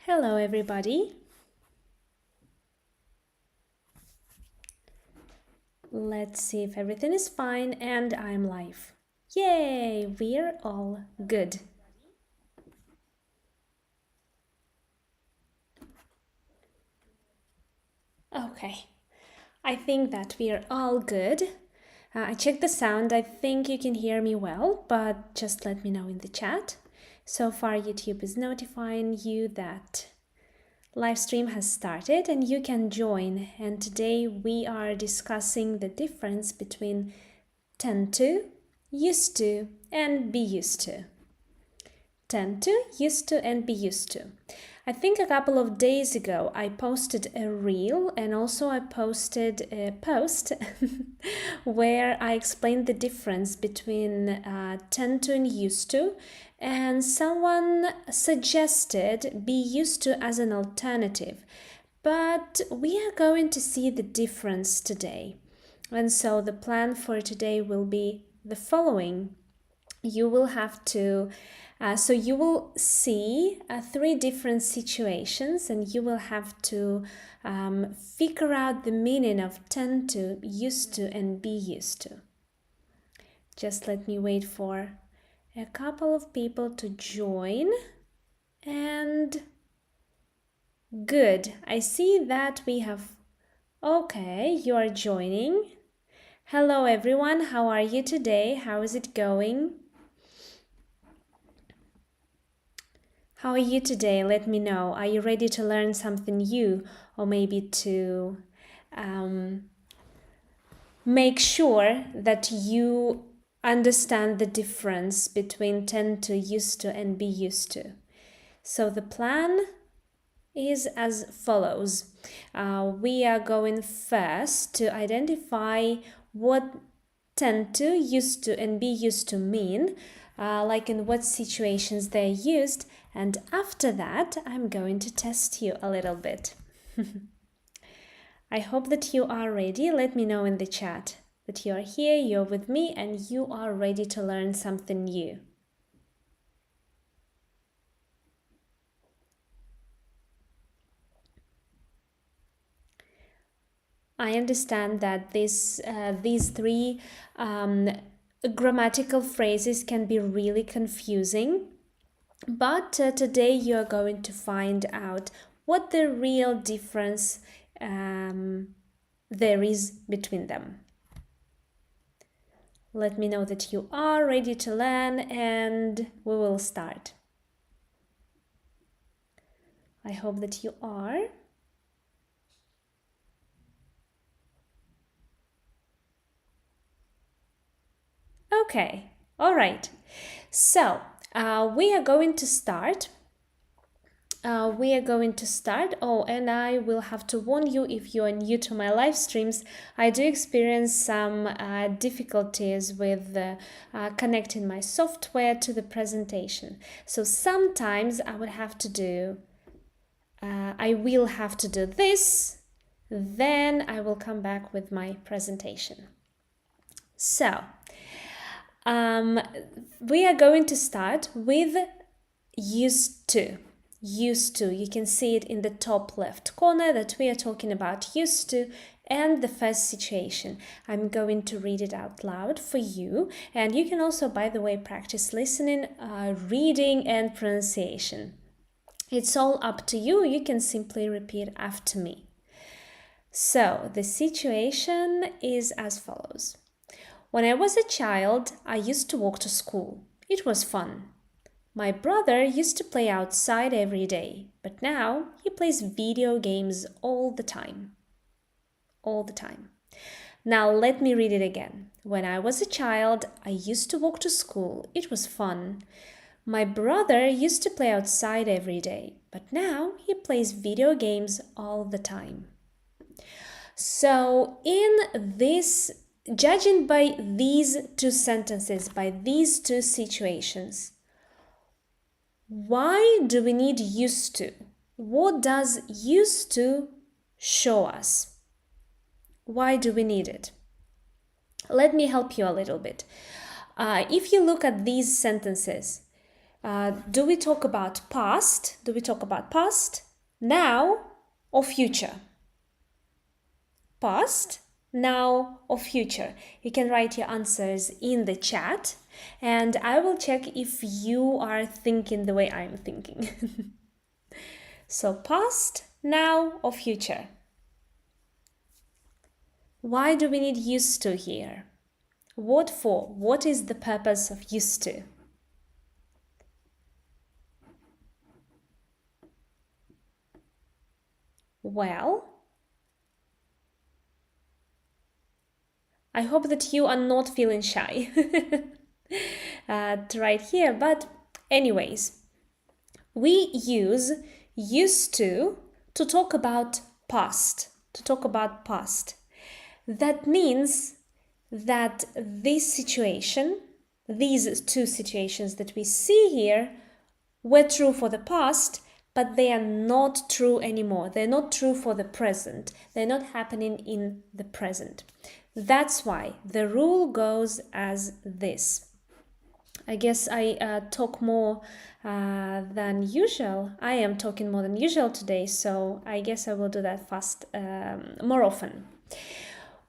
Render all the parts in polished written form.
Hello everybody. Let's see if everything is fine and I'm live. Yay, we're all good. Okay, I think that we're all good. I checked the sound. I think you can hear me well, but just let me know in the chat. So far YouTube is notifying you that live stream has started and you can join. And today we are discussing the difference between tend to, used to, and be used to. Tend to, used to, and be used to. I think a couple of days ago I posted a reel and also I posted a post where I explained the difference between tend to and used to, and someone suggested be used to as an alternative. But we are going to see the difference today. And so the plan for today will be the following. You will have to so you will see three different situations and you will have to figure out the meaning of tend to, used to, and be used to. Just let me wait for a couple of people to join. And good, I see that we have... Okay, you are joining. Hello everyone, how are you today? How is it going? How are you today? Let me know. Are you ready to learn something new, or maybe to make sure that you understand the difference between tend to, used to, and be used to? So the plan is as follows. We are going first to identify what tend to, used to, and be used to mean, like in what situations they're used, and after that I'm going to test you a little bit. I hope that you are ready. Let me know in the chat that you are here, you're with me, and you are ready to learn something new. I understand that these three grammatical phrases can be really confusing, but today you are going to find out what the real difference there is between them. Let me know that you are ready to learn and we will start. I hope that you are. Okay, all right. So we are going to start. Oh, and I will have to warn you, if you are new to my live streams, I do experience some difficulties with connecting my software to the presentation. So sometimes I will have to do this, then I will come back with my presentation. So we are going to start with used to. Used to. You can see it in the top left corner that we are talking about used to and the first situation. I'm going to read it out loud for you, and you can also, by the way, practice listening, reading, and pronunciation. It's all up to you. You can simply repeat after me. So the situation is as follows. When I was a child, I used to walk to school. It was fun. My brother used to play outside every day, but now he plays video games all the time. All the time. Now let me read it again. When I was a child, I used to walk to school. It was fun. My brother used to play outside every day, but now he plays video games all the time. So in this, judging by these two sentences, by these two situations, why do we need used to? What does used to show us? Why do we need it? Let me help you a little bit. If you look at these sentences, Do we talk about past? Do we talk about past, now, or future? Past, now, or future? You can write your answers in the chat and I will check if you are thinking the way I'm thinking. So past, now, or future? Why do we need used to here? What for? What is the purpose of used to? Well, I hope that you are not feeling shy to write here, but anyways, we use used to talk about past, That means that these two situations that we see here were true for the past, but they are not true anymore. They're not true for the present. They're not happening in the present. That's why the rule goes as this. I guess I talk more than usual. I am talking more than usual today, so I guess I will do that more often.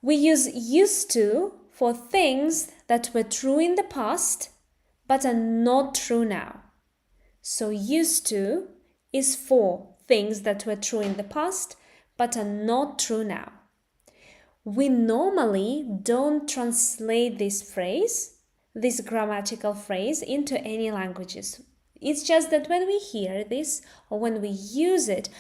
We use used to for things that were true in the past, but are not true now. So used to is for things that were true in the past, but are not true now. We normally don't translate this grammatical phrase, into any languages. It's just that when we hear this or when we use it,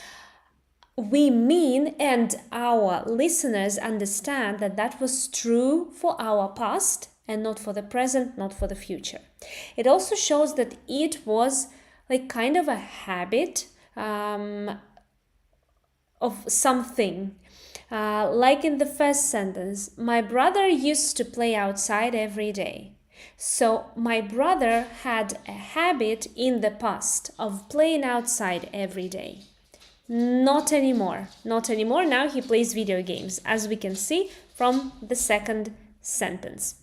we mean, and our listeners understand, that was true for our past and not for the present, not for the future. It also shows that it was like kind of a habit of something. Like in the first sentence, my brother used to play outside every day. So my brother had a habit in the past of playing outside every day. Not anymore. Now he plays video games, as we can see from the second sentence.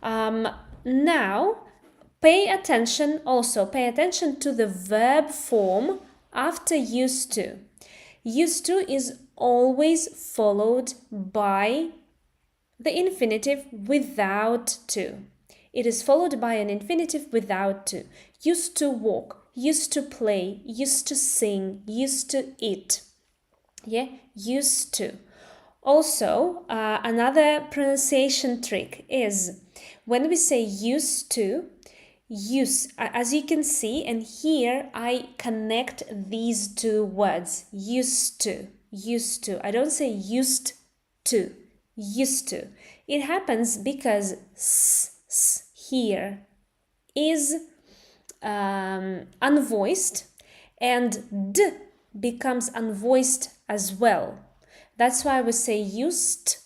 Now, pay attention to the verb form after used to. Used to is always followed by the infinitive without to. It is followed by an infinitive without to. Used to walk, used to play, used to sing, used to eat. Yeah, used to. Also, another pronunciation trick is when we say used to, as you can see, and here I connect these two words, used to. I don't say used to. It happens because s here is unvoiced and d becomes unvoiced as well. That's why we say used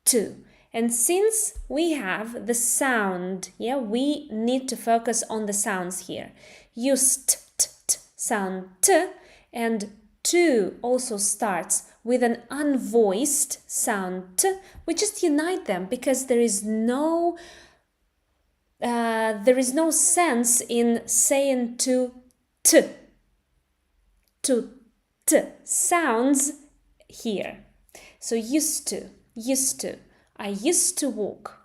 to. And since we have the sound, we need to focus on the sounds here. Used sound t, and to also starts with an unvoiced sound t. We just unite them because there is no sense in saying to t sounds here. So used to. I used to walk.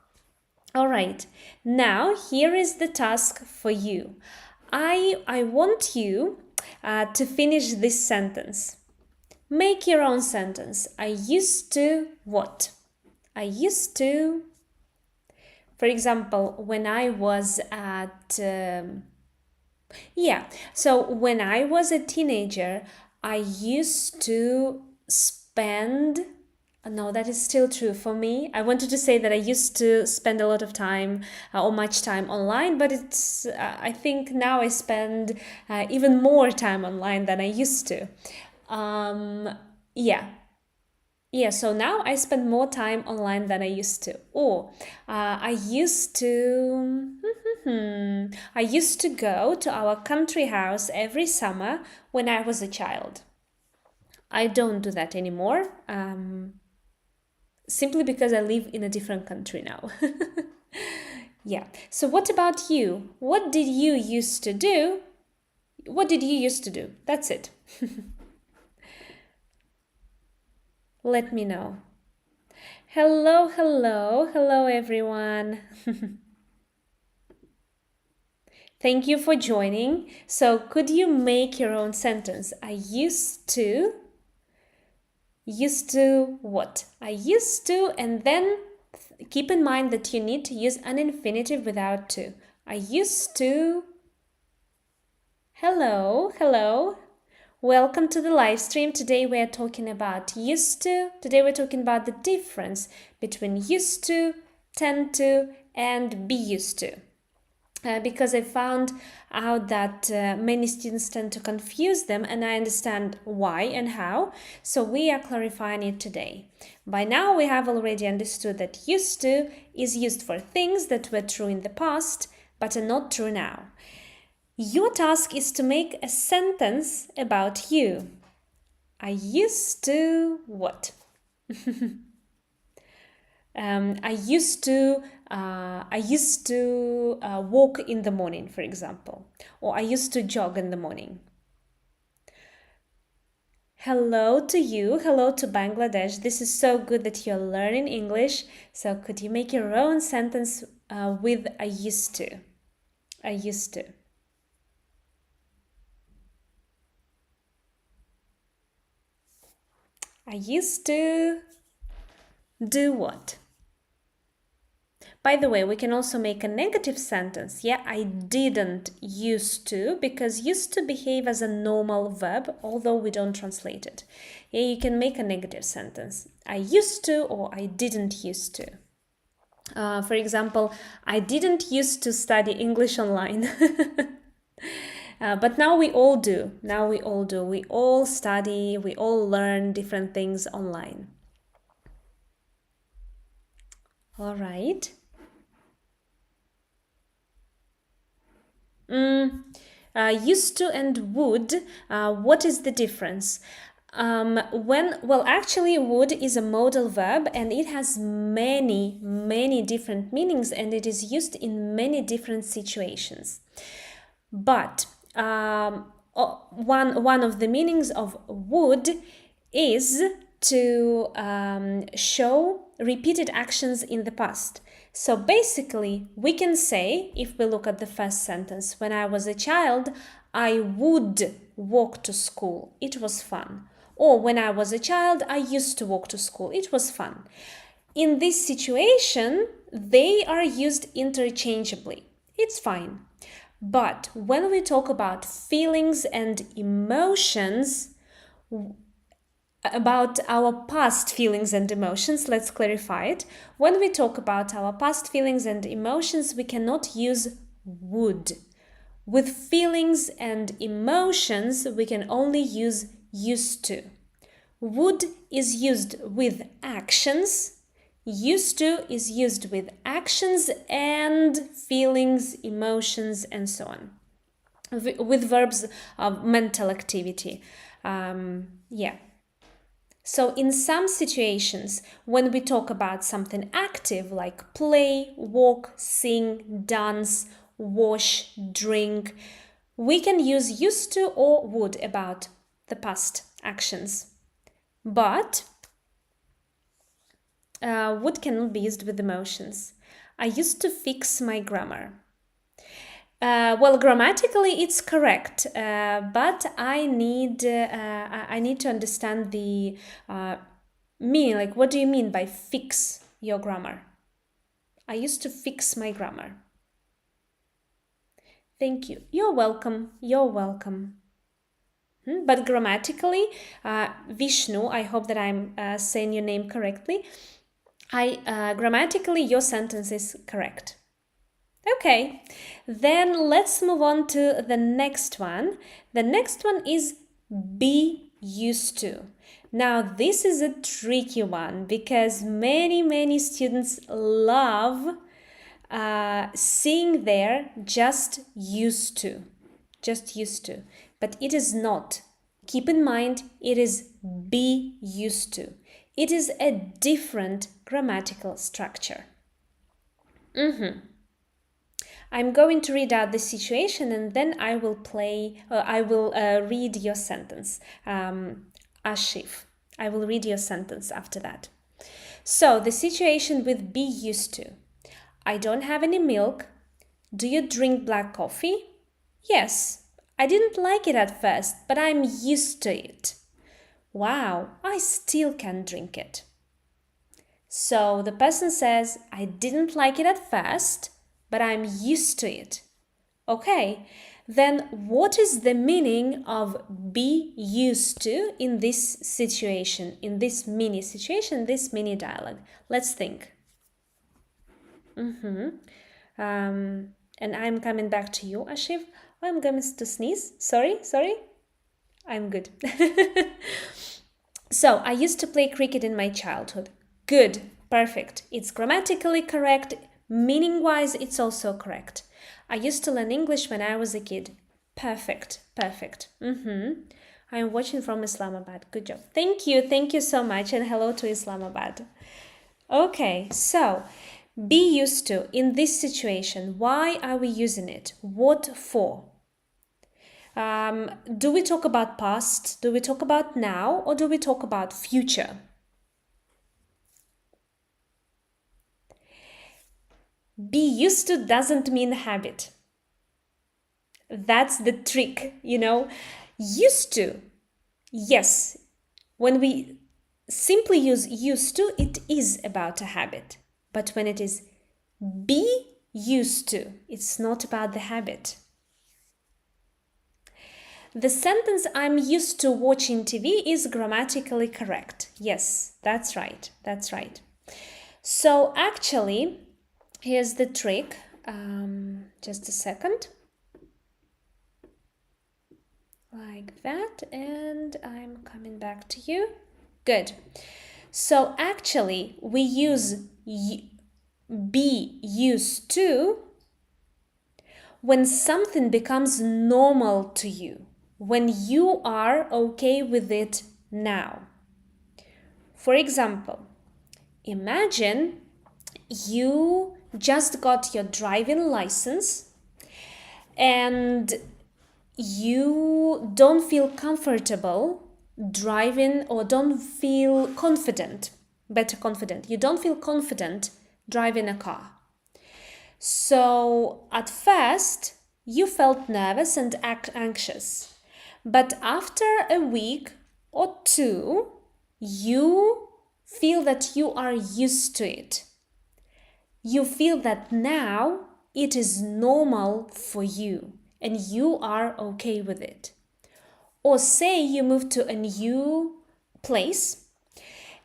All right, now here is the task for you. I want you to finish this sentence. Make your own sentence. I used to what? I used to, for example, when I was when I was a teenager, I used to spend. No, that is still true for me. I wanted to say that I used to spend a lot of time or much time online, but it's I think now I spend even more time online than I used to. So now I spend more time online than I used to. Or I used to go to our country house every summer when I was a child. I don't do that anymore. Simply because I live in a different country now. Yeah. So what about you? What did you used to do? What did you used to do? That's it. Let me know. Hello, hello, hello everyone. Thank you for joining. So could you make your own sentence? I used to. Used to what? I used to, and then keep in mind that you need to use an infinitive without to. I used to. Hello, hello. Welcome to the live stream. Today we are talking about used to. Today we're talking about the difference between used to, tend to, and be used to. Because I found out that many students tend to confuse them, and I understand why and how. So we are clarifying it today. By now we have already understood that used to is used for things that were true in the past but are not true now. Your task is to make a sentence about you. I used to what? I used to walk in the morning, for example, or I used to jog in the morning. Hello to you. Hello to Bangladesh. This is so good that you're learning English. So could you make your own sentence with I used to? I used to. I used to do what? By the way, we can also make a negative sentence. Yeah, I didn't used to, because used to behave as a normal verb, although we don't translate it. Yeah, you can make a negative sentence. I used to, or I didn't used to. For example, I didn't used to study English online. But now we all do. Now we all do. We all study, we all learn different things online. All right. Used to and would, what is the difference? Actually, would is a modal verb and it has many different meanings, and it is used in many different situations. But one of the meanings of would is to show repeated actions in the past. So basically, we can say, if we look at the first sentence, when I was a child, I would walk to school. It was fun. Or when I was a child, I used to walk to school. It was fun. In this situation, they are used interchangeably. It's fine. But when we talk about feelings and emotions, about our past feelings and emotions, let's clarify it. When we talk about our past feelings and emotions, we cannot use would. With feelings and emotions, we can only use used to. Would is used with actions. Used to is used with actions and feelings, emotions, and so on. With verbs of mental activity. Yeah. So in some situations, when we talk about something active like play, walk, sing, dance, wash, drink, we can use used to or would about the past actions. But would cannot be used with emotions. I used to fix my grammar. Grammatically it's correct, but I need to understand the meaning. Like, what do you mean by fix your grammar? I used to fix my grammar. Thank you. You're welcome. You're welcome. But grammatically, Vishnu, I hope that I'm saying your name correctly. Grammatically, your sentence is correct. Okay, then let's move on to the next one. The next one is be used to. Now, this is a tricky one because many students love seeing there just used to. Just used to. But it is not. Keep in mind, it is be used to. It is a different grammatical structure. I'm going to read out the situation and then I will read your sentence. Ashif, I will read your sentence after that. So the situation with be used to. I don't have any milk. Do you drink black coffee? Yes. I didn't like it at first, but I'm used to it. Wow, I still can drink it. So the person says, I didn't like it at first, but I'm used to it. Okay, then what is the meaning of be used to in this situation, in this mini situation, this mini dialogue? Let's think. And I'm coming back to you, Ashif. Oh, I'm going to sneeze. Sorry. I'm good. So, I used to play cricket in my childhood. Good, perfect. It's grammatically correct. Meaning-wise, it's also correct. I used to learn English when I was a kid. Perfect. I'm watching from Islamabad. Good job. Thank you so much, and hello to Islamabad. Okay, so be used to in this situation. Why are we using it? What for? Do we talk about past? Do we talk about now? Or do we talk about future? Be used to doesn't mean habit. That's the trick, Used to. Yes, when we simply use used to, it is about a habit. But when it is be used to, it's not about the habit. The sentence I'm used to watching TV is grammatically correct. Yes, that's right. So actually, here's the trick. Just a second. Like that, and I'm coming back to you. Good. So actually, we use be used to when something becomes normal to you, when you are okay with it now. For example, imagine you just got your driving license and you don't feel comfortable driving or don't feel confident. You don't feel confident driving a car. So at first, you felt nervous and anxious. But after a week or two, you feel that you are used to it. You feel that now it is normal for you and you are okay with it. Or say you move to a new place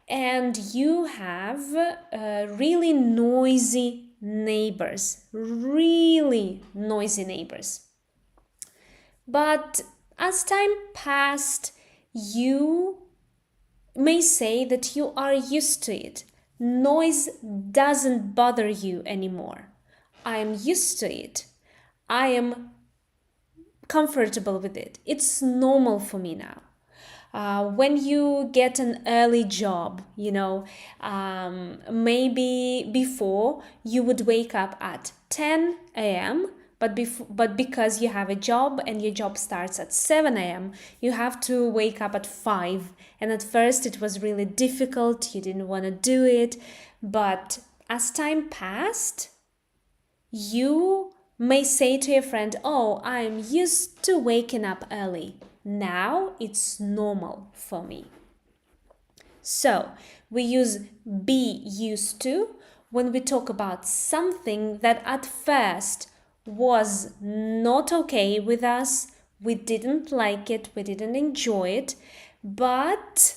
and you have really noisy neighbors. But as time passed, you may say that you are used to it. Noise doesn't bother you anymore. I am used to it. I am comfortable with it. It's normal for me now. When you get an early job, maybe before you would wake up at 10 a.m., but because you have a job and your job starts at 7 a.m., you have to wake up at 5. And at first it was really difficult. You didn't want to do it. But as time passed, you may say to your friend, oh, I'm used to waking up early. Now it's normal for me. So we use be used to when we talk about something that at first was not okay with us. We didn't like it. We didn't enjoy it. But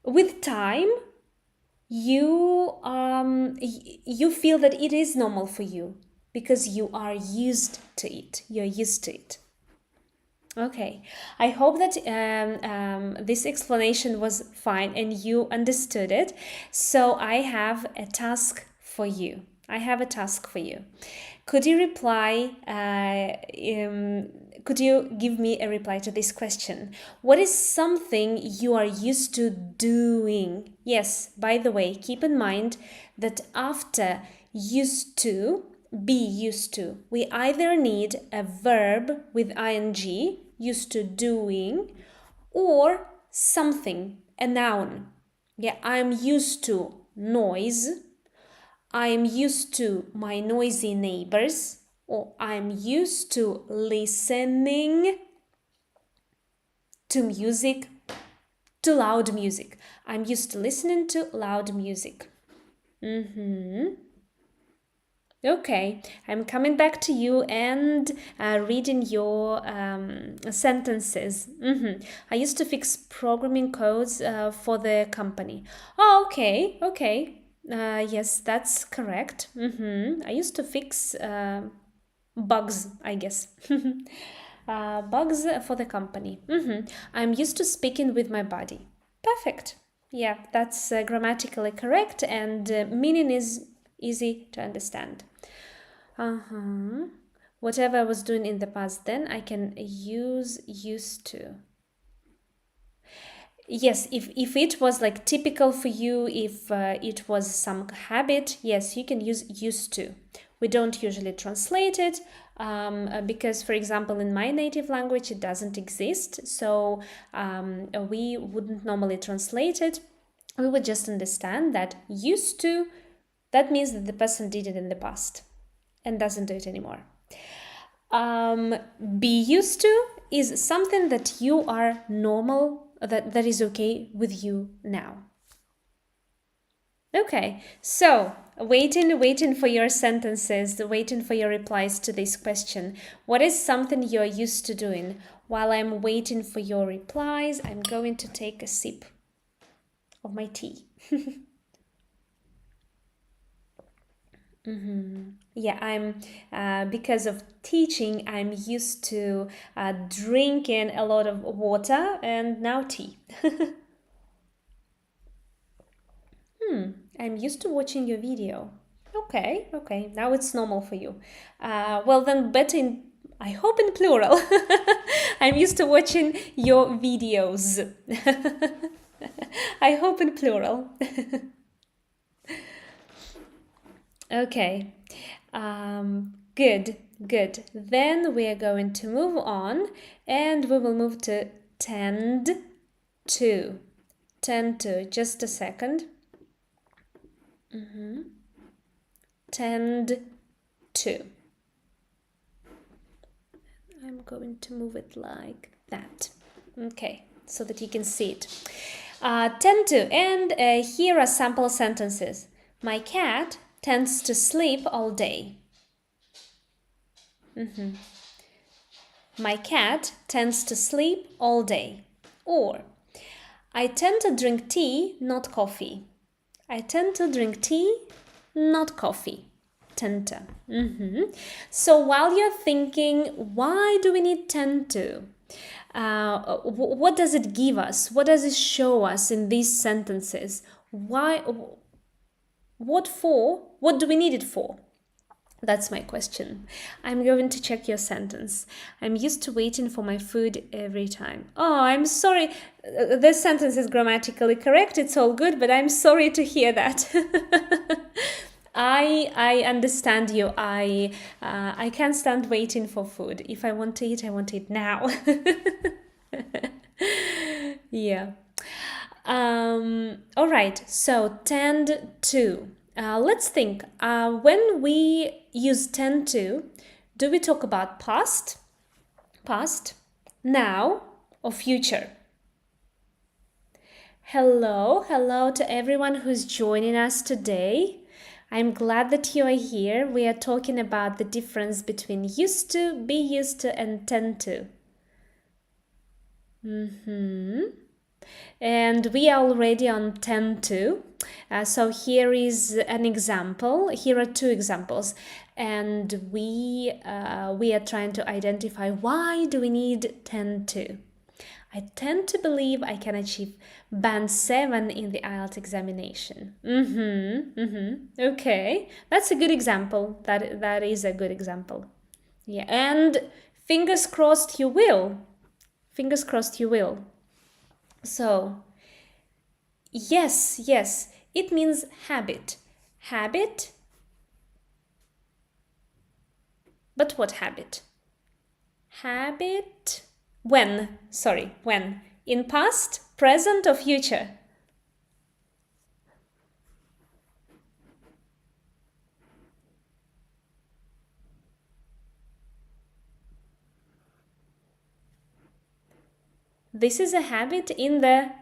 with time, you feel that it is normal for you because you are used to it. You're used to it. Okay, I hope that this explanation was fine and you understood it. So I have a task for you. Could you reply? Could you give me a reply to this question? What is something you are used to doing? Yes, by the way, keep in mind that after used to, be used to. We either need a verb with ing, used to doing, or something, a noun. Yeah, I'm used to noise. I'm used to my noisy neighbors. Or I'm used to listening to music, to loud music. I'm used to listening to loud music. Okay, I'm coming back to you and reading your sentences. I used to fix programming codes for the company. Oh, okay. Yes, that's correct. I used to fix bugs, I guess. Bugs for the company. I'm used to speaking with my body. Perfect. Yeah, that's grammatically correct, and meaning is easy to understand. Whatever I was doing in the past, then I can use used to. Yes, if it was like typical for you, if it was some habit, yes, you can use used to. We don't usually translate it because, for example, in my native language, it doesn't exist. So we wouldn't normally translate it. We would just understand that used to, that means that the person did it in the past and doesn't do it anymore. Be used to is something that you are normal, that is okay with you now. Okay, so waiting for your sentences, waiting for your replies to this question. What is something you're used to doing? While I'm waiting for your replies, I'm going to take a sip of my tea. Yeah, I'm because of teaching, I'm used to drinking a lot of water and now tea. I'm used to watching your video. Okay, now it's normal for you. Well, then better in, I hope in plural. I'm used to watching your videos. I hope in plural. Okay, good. Then we are going to move on, and we will move to tend to. Tend to, just a second. Tend to. I'm going to move it like that. Okay, so that you can see it. Tend to, and here are sample sentences. My cat tends to sleep all day. My cat tends to sleep all day. Or, I tend to drink tea, not coffee. I tend to drink tea, not coffee. Tend to. So while you're thinking, why do we need tend to? What does it give us? What does it show us in these sentences? Why? What for? What do we need it for? That's my question. I'm going to check your sentence. I'm used to waiting for my food every time. Oh, I'm sorry. This sentence is grammatically correct. It's all good, but I'm sorry to hear that. I understand you. I can't stand waiting for food. If I want to eat now. Yeah. All right. So tend to. Let's think. When we use tend to, do we talk about past, now, or future? Hello to everyone who's joining us today. I'm glad that you are here. We are talking about the difference between used to, be used to, and tend to. And we are already on tend to. So here is an example. Here are two examples. And we are trying to identify why do we need tend to. I tend to believe I can achieve band 7 in the IELTS examination. Okay, that's a good example. That is a good example. Yeah, and fingers crossed you will. Fingers crossed you will. So, yes, it means habit. Habit But what habit? Habit. When? Sorry, when? In past, present, or future? This is a habit in the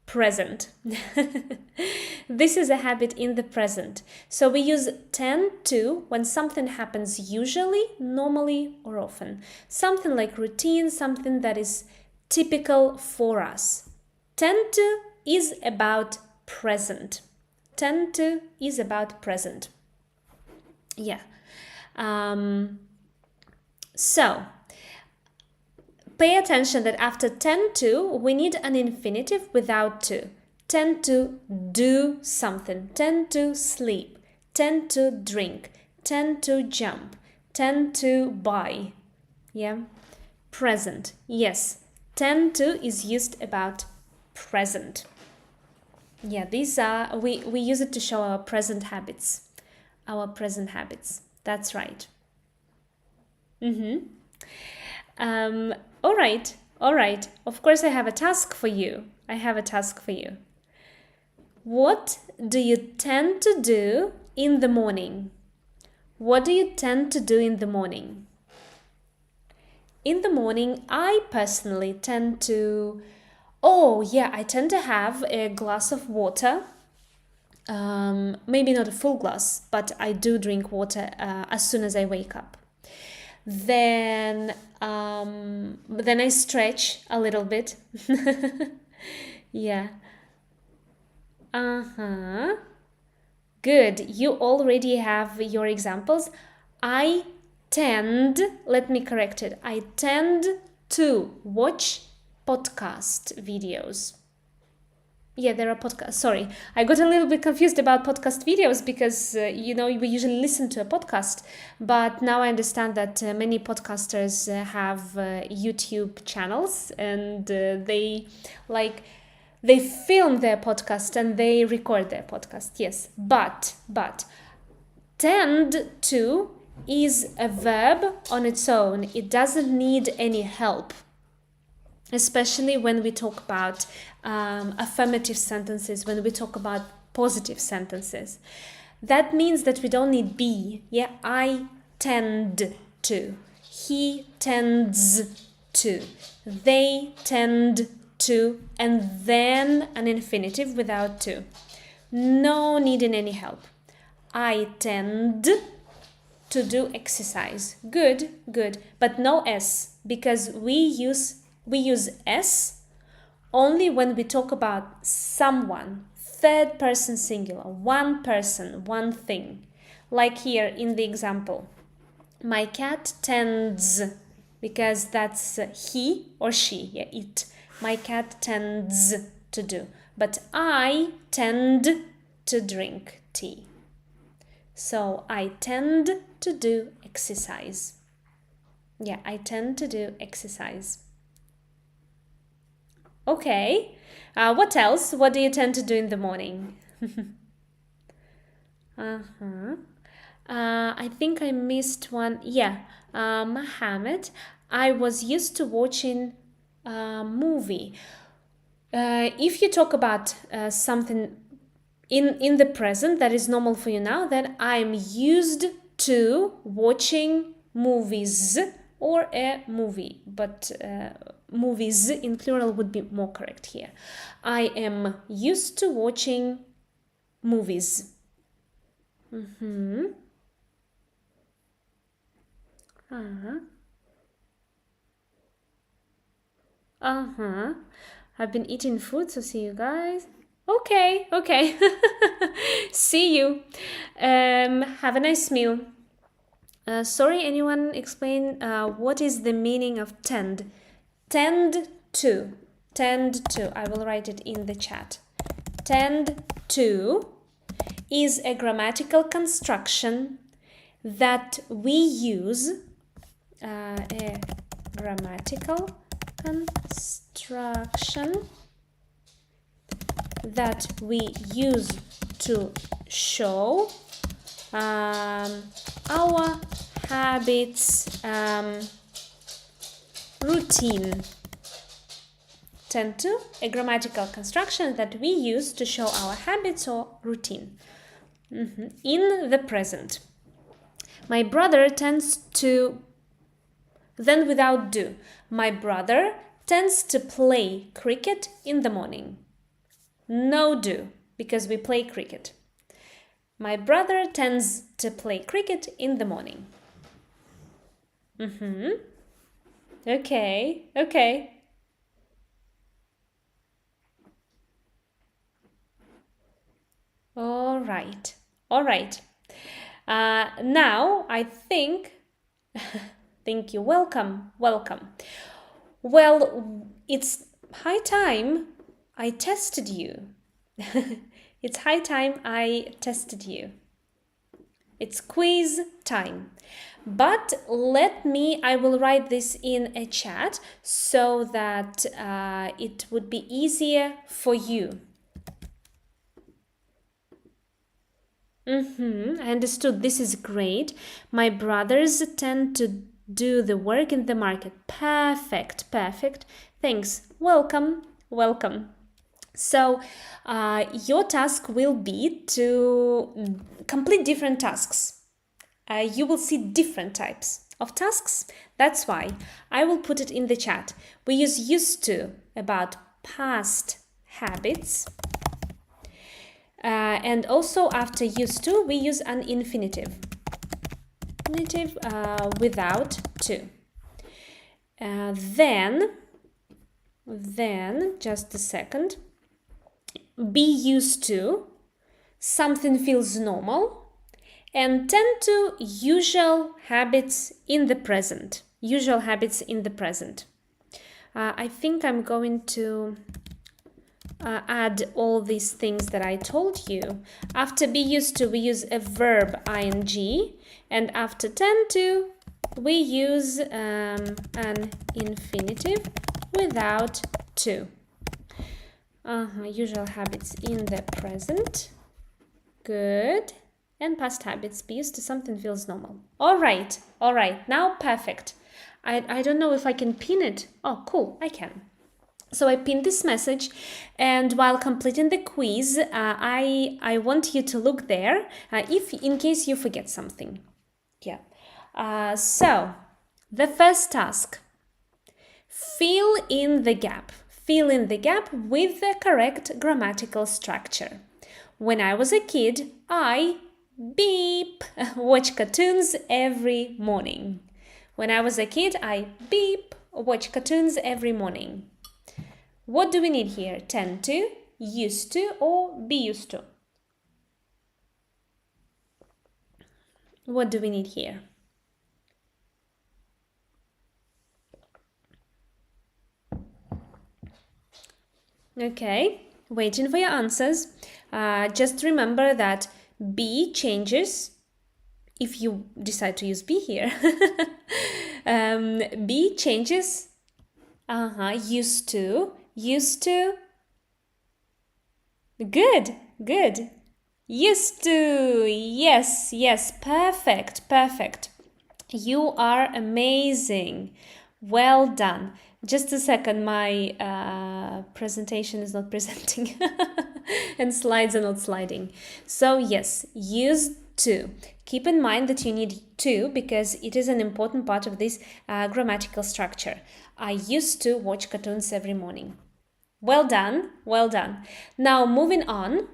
present. This is a habit in the present. So we use tend to when something happens usually, normally, or often. Something like routine, something that is typical for us. Tend to is about present. Tend to is about present. Yeah. So pay attention that after tend to, we need an infinitive without to. Tend to do something, tend to sleep, tend to drink, tend to jump, tend to buy. Yeah. Present. Yes. Tend to is used about present. Yeah, these are, we use it to show our present habits. Our present habits. That's right. All right. Of course, I have a task for you. What do you tend to do in the morning? What do you tend to do in the morning? In the morning, I personally tend to... I tend to have a glass of water. Maybe not a full glass, but I do drink water as soon as I wake up. Then I stretch a little bit. Yeah. Good. You already have your examples. Let me correct it. I tend to watch podcast videos. Yeah, there are podcasts. Sorry, I got a little bit confused about podcast videos because, we usually listen to a podcast. But now I understand that many podcasters have YouTube channels and they film their podcast and they record their podcast. Yes, but tend to is a verb on its own. It doesn't need any help. Especially when we talk about affirmative sentences, when we talk about positive sentences. That means that we don't need be. Yeah, I tend to. He tends to. They tend to. And then an infinitive without to. No needing any help. I tend to do exercise. Good. But no S, because we use S only when we talk about someone, third person singular, one person, one thing. Like here in the example, my cat tends, because that's he or she, yeah, it. My cat tends to do. But I tend to drink tea. So I tend to do exercise. Yeah, I tend to do exercise. Okay. What else? What do you tend to do in the morning? I think I missed one. Yeah. Mohammed, I was used to watching a movie. If you talk about something in the present that is normal for you now, then I'm used to watching movies or a movie, but movies in plural would be more correct here. I am used to watching movies. I've been eating food, so see you guys. Okay. See you. Have a nice meal. Sorry, anyone explain what is the meaning of tend? Tend to. I will write it in the chat. Tend to is a grammatical construction that we use. A grammatical construction that we use to show our habits routine. Tend to, a grammatical construction that we use to show our habits or routine. In the present. My brother tends to, then without do. My brother tends to play cricket in the morning. No do, because we play cricket. My brother tends to play cricket in the morning. Okay. All right. Now I think, thank you, welcome. Well, it's high time I tested you. It's high time I tested you. It's quiz time. But I will write this in a chat so that it would be easier for you. I understood. This is great. My brothers tend to do the work in the market. Perfect. Thanks. Welcome. So your task will be to complete different tasks. You will see different types of tasks. That's why I will put it in the chat. We use used to about past habits. And also after used to, we use an infinitive. Infinitive without to. Then, just a second. Be used to, something feels normal, and tend to usual habits in the present. I think I'm going to add all these things that I told you. After be used to, we use a verb ing, and after tend to, we use an infinitive without to. Usual habits in the present. Good. And past habits, be used to, something feels normal. All right. Now perfect. I don't know if I can pin it. Oh, cool, I can. So I pinned this message, and while completing the quiz, I want you to look there if in case you forget something. Yeah. So the first task: fill in the gap. Fill in the gap with the correct grammatical structure. When I was a kid, I beep watch cartoons every morning. When I was a kid, I beep watch cartoons every morning. What do we need here? Tend to, used to, or be used to? What do we need here? Okay, waiting for your answers. Just remember that be changes if you decide to use be here. Be changes. Used to. Good. Used to. Yes. Perfect. You are amazing. Well done. Just a second, my presentation is not presenting and slides are not sliding. So yes, used to. Keep in mind that you need to because it is an important part of this grammatical structure. I used to watch cartoons every morning. Well done. Now moving on.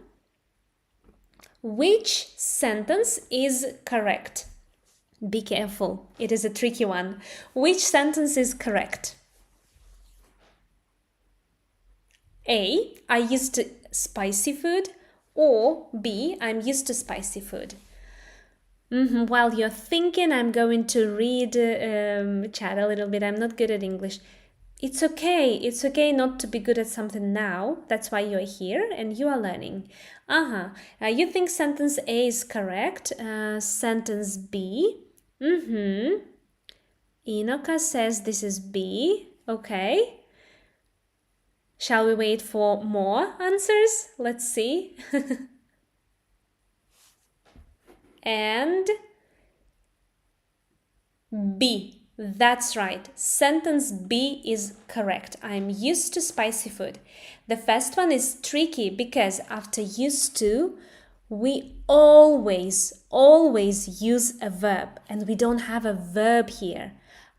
Which sentence is correct? Be careful, it is a tricky one. Which sentence is correct? A, I used to spicy food, or B, I'm used to spicy food. While you're thinking, I'm going to read chat a little bit. I'm not good at English. It's okay not to be good at something now. That's why you're here and you are learning. You think sentence A is correct. Sentence B. Inoka says this is B. Okay. Shall we wait for more answers? Let's see. and B. That's right. Sentence B is correct. I'm used to spicy food. The first one is tricky because after used to, we always use a verb, and we don't have a verb here.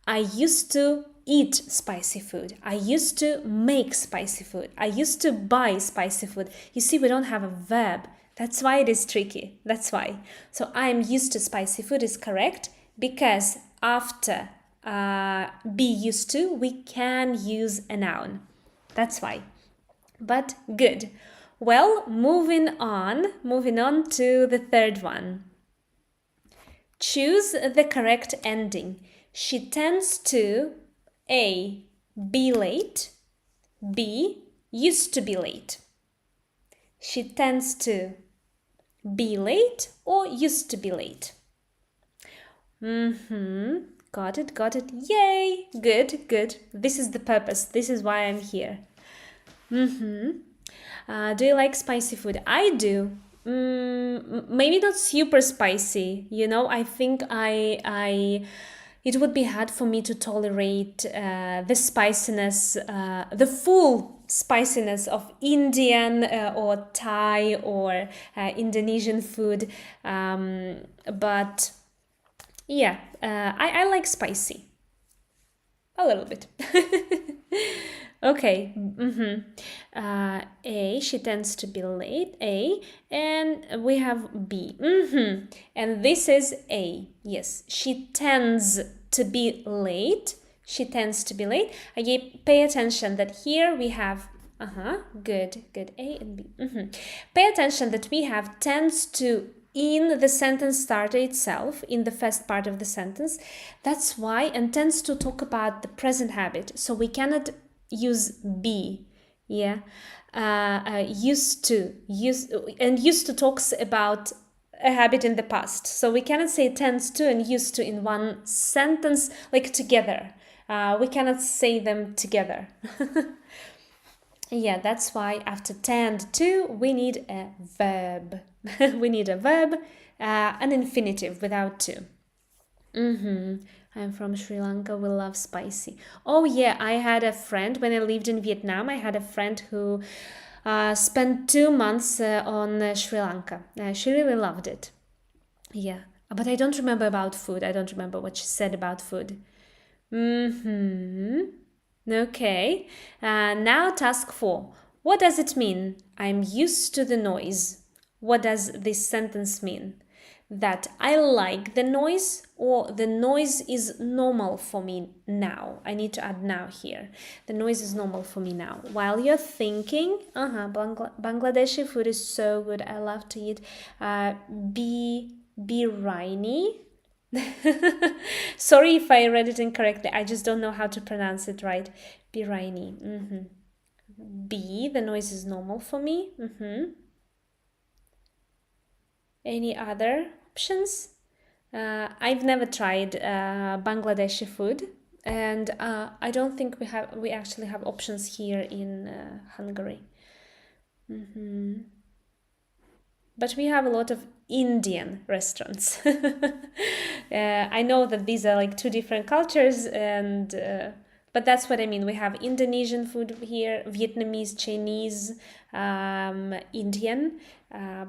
I used to eat spicy food. I used to make spicy food. I used to buy spicy food. You see, we don't have a verb. That's why it is tricky. That's why. So I'm used to spicy food is correct because after be used to, we can use a noun. That's why. But good. Well, moving on to the third one. Choose the correct ending. She tends to A. Be late. B. Used to be late. She tends to be late or used to be late. Got it. Yay! Good. This is the purpose. This is why I'm here. Do you like spicy food? I do. Maybe not super spicy. You know, I think it would be hard for me to tolerate the spiciness, the full spiciness of Indian or Thai or Indonesian food. But yeah, I like spicy. A little bit. Okay. A, she tends to be late. A, and we have B. And this is A. Yes, she tends to be late. She tends to be late. Again, pay attention that here we have good. A and B. Pay attention that we have tends to in the sentence starter itself, in the first part of the sentence. That's why, and tends to talk about the present habit. So we cannot use be. Yeah. Used to talks about a habit in the past. So we cannot say tends to and used to in one sentence, like together. We cannot say them together. Yeah, that's why after tend to, we need a verb. We need a verb, an infinitive without to. I'm from Sri Lanka. We love spicy. Oh yeah, I had a friend when I lived in Vietnam. I had a friend who spent 2 months on Sri Lanka. She really loved it. Yeah, but I don't remember about food. I don't remember what she said about food. Okay. Now task 4. What does it mean? I'm used to the noise. What does this sentence mean? That I like the noise or the noise is normal for me now. I need to add now here. The noise is normal for me now. While you're thinking, Bangladeshi food is so good. I love to eat biryani. Sorry if I read it incorrectly. I just don't know how to pronounce it right. Biryani. B, the noise is normal for me. Any other options? I've never tried Bangladeshi food, and I don't think we actually have options here in Hungary. But we have a lot of Indian restaurants. I know that these are like two different cultures, and but that's what I mean. We have Indonesian food here, Vietnamese, Chinese, Indian,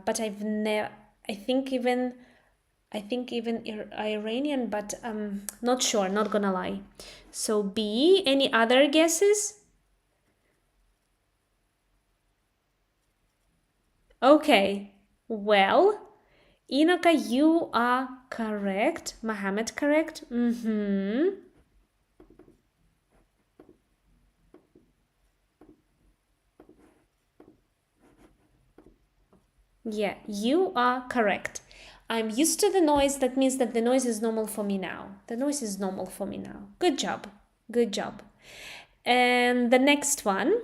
but I've never. I think even Iranian, but not sure, not gonna lie. So B, any other guesses? Okay, well, Inoka, you are correct. Mohammed, correct. Yeah, you are correct. I'm used to the noise. That means that the noise is normal for me now. The noise is normal for me now. Good job. And the next one.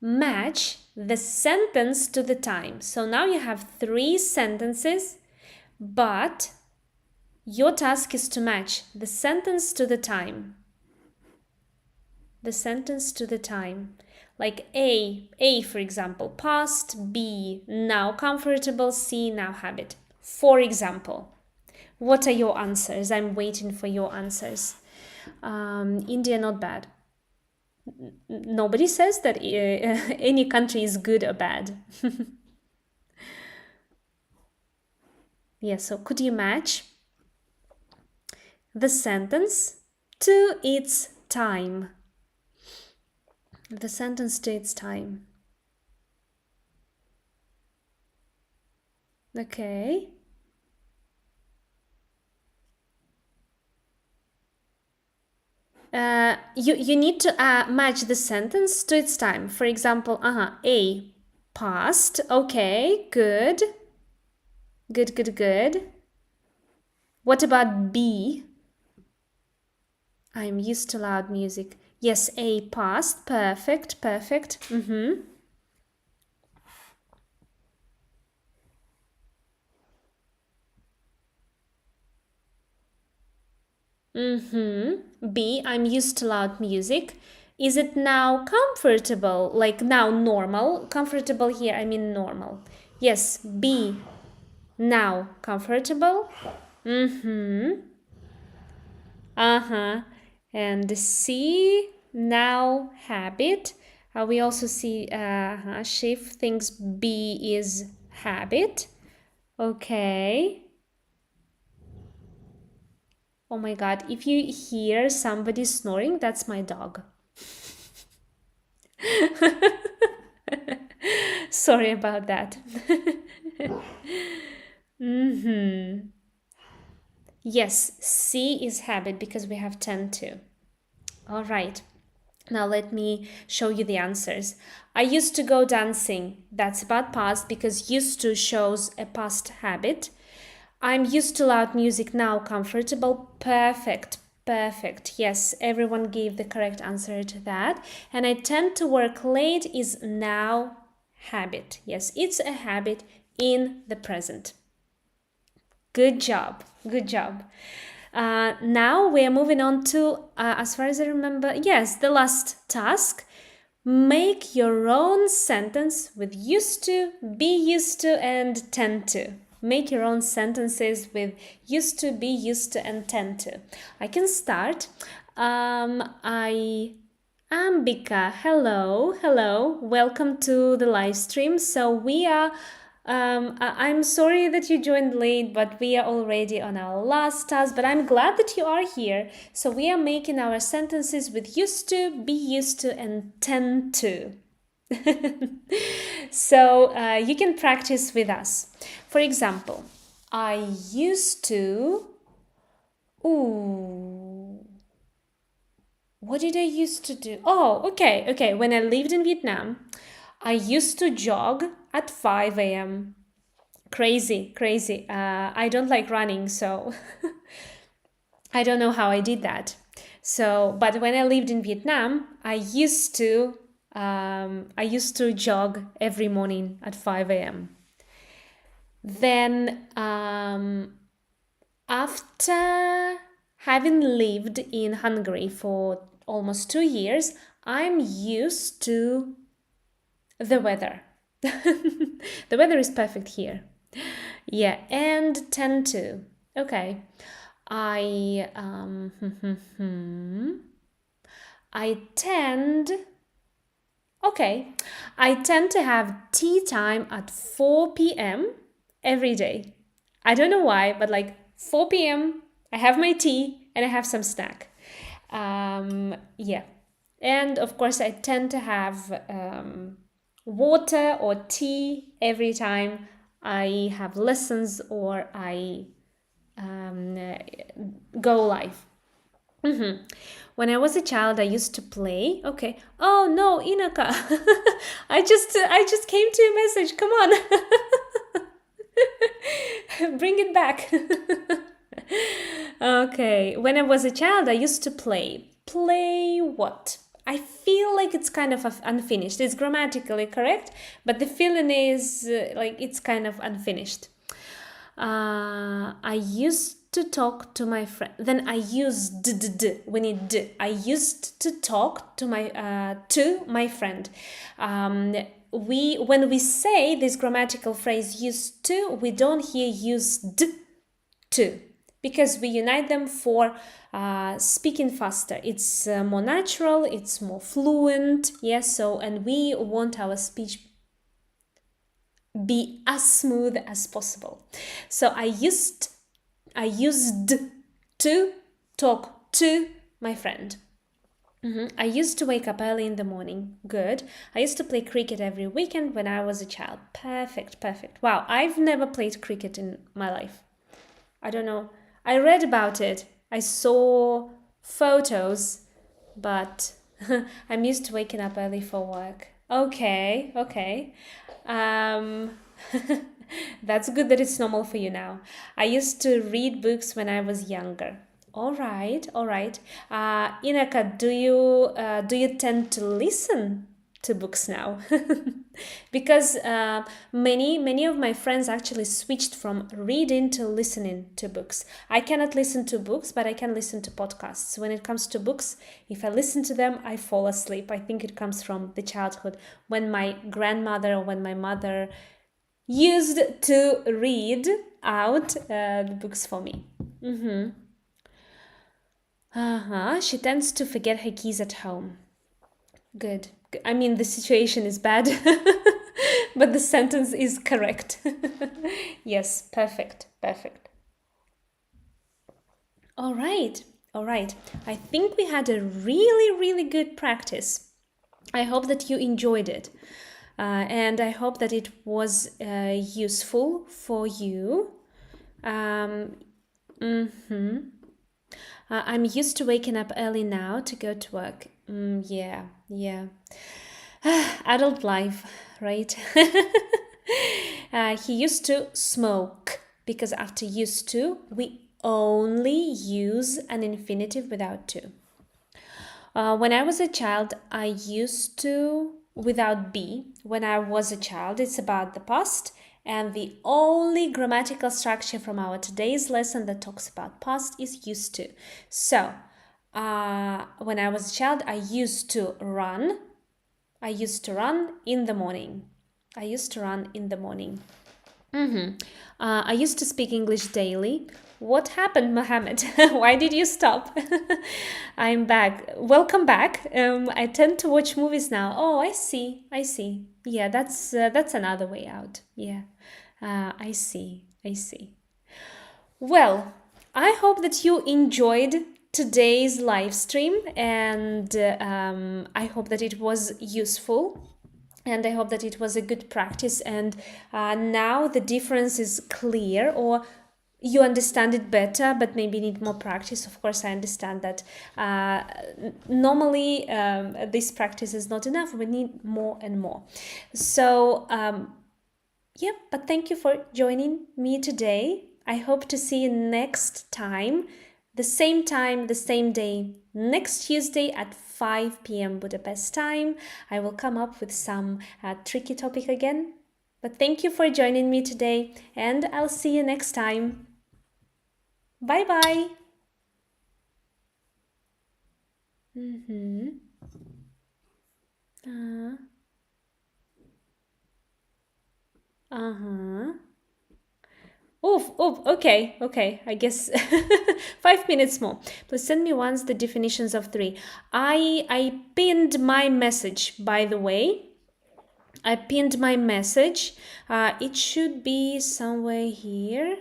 Match the sentence to the time. So now you have 3 sentences, but your task is to match the sentence to the time. The sentence to the time. Like A for example, past, B, now comfortable, C, now habit. For example, what are your answers? I'm waiting for your answers. India, not bad. Nobody says that any country is good or bad. Yeah, so could you match the sentence to its time? The sentence to its time. Okay. You need to match the sentence to its time. For example, A, past. Okay, good. Good. What about B? I'm used to loud music. Yes, A, past. Perfect. B, I'm used to loud music. Is it now comfortable? Like now normal? Comfortable here, I mean normal. Yes, B, now comfortable. And C, now habit. We also see Shiv thinks B is habit. Okay. Oh my god, if you hear somebody snoring, that's my dog. Sorry about that. Yes, C is habit because we have tend to. All right. Now let me show you the answers. I used to go dancing. That's about past because used to shows a past habit. I'm used to loud music now. Comfortable. Perfect. Yes, everyone gave the correct answer to that. And I tend to work late is now habit. Yes, it's a habit in the present. Good job. Now we are moving on to, as far as I remember, yes, the last task. Make your own sentence with used to, be used to, and tend to. Make your own sentences with used to, be used to, and tend to. I can start. Ambika, hello. Welcome to the live stream. So we are I'm sorry that you joined late, but we are already on our last task, but I'm glad that you are here. So we are making our sentences with used to, be used to, and tend to. So you can practice with us. For example, I used to... Ooh. What did I used to do? Oh, okay. When I lived in Vietnam, I used to jog at 5 a.m. Crazy. I don't like running, so I don't know how I did that. So, but when I lived in Vietnam, I used to jog every morning at 5 a.m. Then, after having lived in Hungary for almost 2 years, I'm used to the weather. The weather is perfect here. Yeah, and tend to. Okay. I tend to have tea time at 4 p.m. every day. I don't know why, but like 4 p.m. I have my tea and I have some snack. Yeah. And of course I tend to have water or tea every time I have lessons or I go live. When I was a child, I used to play. Okay. Oh no, Inaka. I just came to a message. Come on. Bring it back. Okay. When I was a child, I used to play. Play what? I feel like it's kind of unfinished. It's grammatically correct, but the feeling is like it's kind of unfinished. I used to talk to my friend. Then I used we need d. I used to talk to my friend. When we say this grammatical phrase used to, we don't hear used to, because we unite them for speaking faster. It's more natural, it's more fluent. Yes, so, and we want our speech be as smooth as possible. So I used to talk to my friend. I used to wake up early in the morning. Good. I used to play cricket every weekend when I was a child. Perfect, perfect. Wow, I've never played cricket in my life. I don't know. I read about it. I saw photos, but I'm used to waking up early for work. Okay, okay. That's good that it's normal for you now. I used to read books when I was younger. All right, all right. Inaka, do you tend to listen to books now? Because many of my friends actually switched from reading to listening to books. I cannot listen to books, but I can listen to podcasts. When it comes to books, if I listen to them, I fall asleep. I think it comes from the childhood when my grandmother or when my mother used to read out the books for me. She tends to forget her keys at home. Good. I mean, the situation is bad, but the sentence is correct. Yes, perfect, perfect. All right, all right. I think we had a really good practice. I hope that you enjoyed it. And I hope that it was useful for you. I'm used to waking up early now to go to work. Yeah. Adult life, right? He used to smoke, because after used to, we only use an infinitive without to. When I was a child, I used to without be. When I was a child, it's about the past. And the only grammatical structure from our today's lesson that talks about past is used to. So, when I was a child, I used to run. I used to run in the morning. I used to run in the morning. I used to speak English daily. What happened, Mohammed? Why did you stop? I'm back. Welcome back. I tend to watch movies now. Oh, I see. Yeah, that's another way out. Yeah, I see. Well, I hope that you enjoyed today's live stream, and I hope that it was useful. And I hope that it was a good practice, and now the difference is clear, or you understand it better, but maybe need more practice. Of course, I understand that normally this practice is not enough. We need more and more. So, yeah, but thank you for joining me today. I hope to see you next time, the same day, next Tuesday at 5 p.m. Budapest time. I will come up with some tricky topic again. But thank you for joining me today, and I'll see you next time. Bye-bye. Okay. I guess 5 minutes more. Please send me once the definitions of three. I pinned my message, by the way. I pinned my message. It should be somewhere here.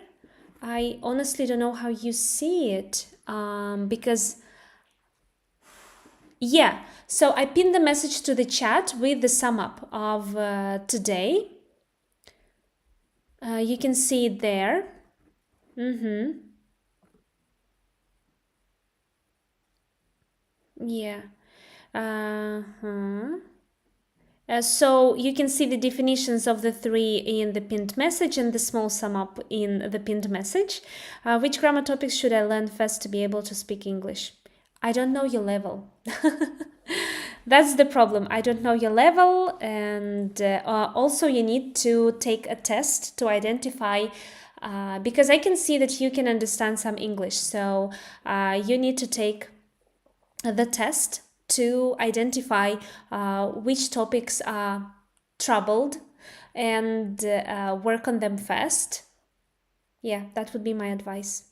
I honestly don't know how you see it, because yeah. So I pinned the message to the chat with the sum up of today. You can see it there. Yeah. So you can see the definitions of the three in the pinned message and the small sum up in the pinned message. Which grammar topics should I learn first to be able to speak English? I don't know your level. That's the problem. I don't know your level, and also you need to take a test to identify because I can see that you can understand some English. So you need to take the test to identify which topics are troubled and work on them fast. Yeah, that would be my advice.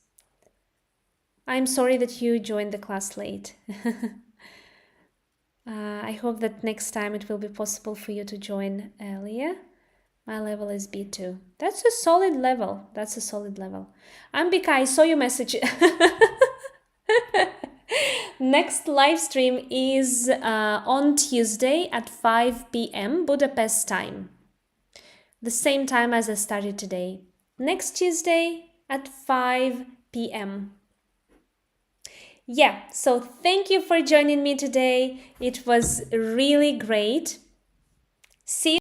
I'm sorry that you joined the class late. I hope that next time it will be possible for you to join earlier. My level is B2. That's a solid level. That's a solid level. Ambika, I saw your message. Next live stream is on Tuesday at 5 p.m. Budapest time. The same time as I started today. Next Tuesday at 5 p.m. Yeah, so thank you for joining me today. It was really great. See you.